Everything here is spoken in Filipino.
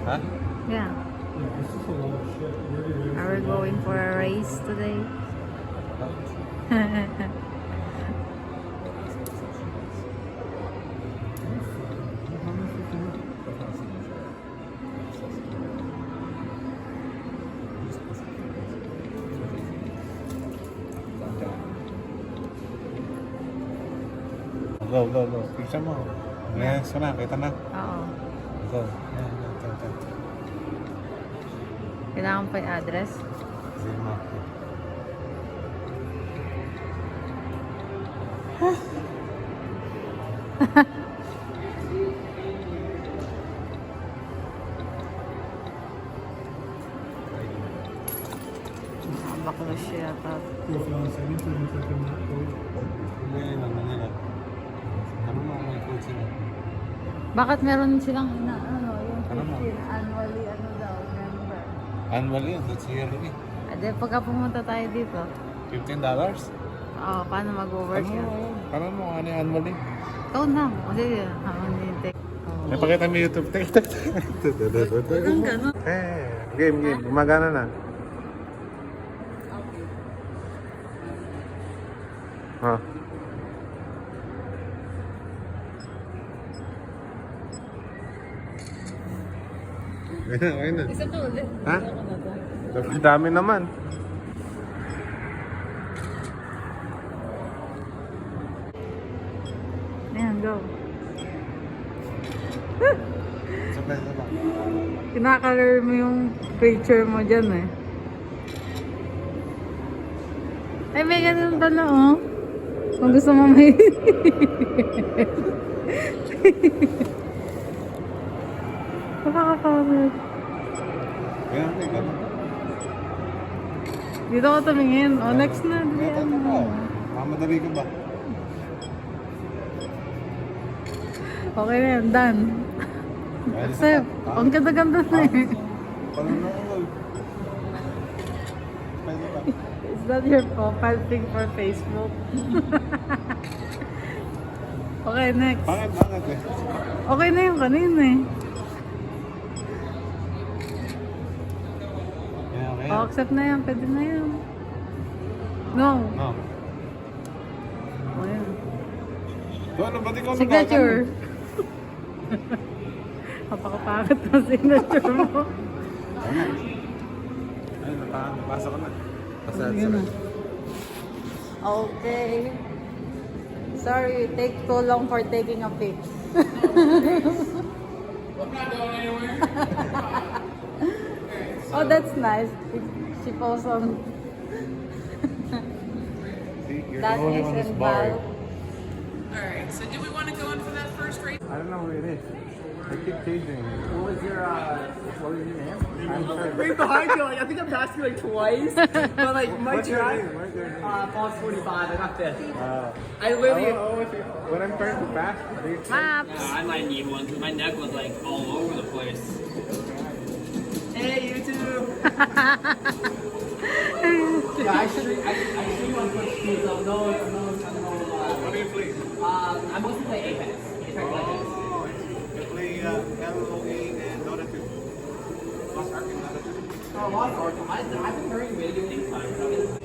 Huh? Yeah. Are we going for a race today? Go, go, go. Picture mo. Yes, na. Kita na. Oo. Go. Kailangan pa yung address? Sige mo. Bakla siya yata. Hindi lang, Manila. Ano mo may code sila? Bakit meron silang yung Ano mo? 15 annually, daw, member? Annually yun, that's yearly. Ade, pagka pumunta tayo dito, $15? oh, paano mag-work Ano yan? mo? Ano mo? Ano yung annually? Ikaw na. Kasi, habang nintay. May pakita mo YouTube. Ang gano'n. Game. Gumagana na. Ha? Okay na. Isa pa ulit. Ha? Dami naman. Ayan, go. Sabay. Kinakalor mo yung picture mo dyan eh. Ay, may ganun pala oh. Kung gusto mo may... Nakakapagod. Kaya may ganun. Dito ko tumingin. Oh, next na. Dali, Mamadali ka ba? Okay na yan, done. Accept. Ang ganda-ganda na eh. Is that your profile pic for Facebook? Okay, next. Bakit eh? Okay na yung kanina eh. Okay. Oh, accept na yan. Pwede na yan. No. No. Oh, yan. So, ano ba di ko Signature. Napakapakit ng signature mo. Ay, napasa ko na. Okay. Sorry, take too long for taking a pic. I'm not going anywhere. Oh, that's nice. She posts on. See, you're That the only is one who's in barred. Alright, so do we want to go in for that first race? I don't know who it is. I keep changing. What was your name? I'm sure. Right behind you, like, I think I've asked you like twice, but like my What's your turn. name? What's your name? Pause 45, I got fifth. Uh, I literally. when I'm trying to pass, they Maps. I might need one because my neck was like all over the place. Hey, YouTube! Yeah, I should on Twitch too, so no. What do you play? I mostly play Apex. Apex Legends. You play LOA and Dota 2. Lost Ark and Dota 2. Oh, Lost Ark. I've been hearing video things time, but I'm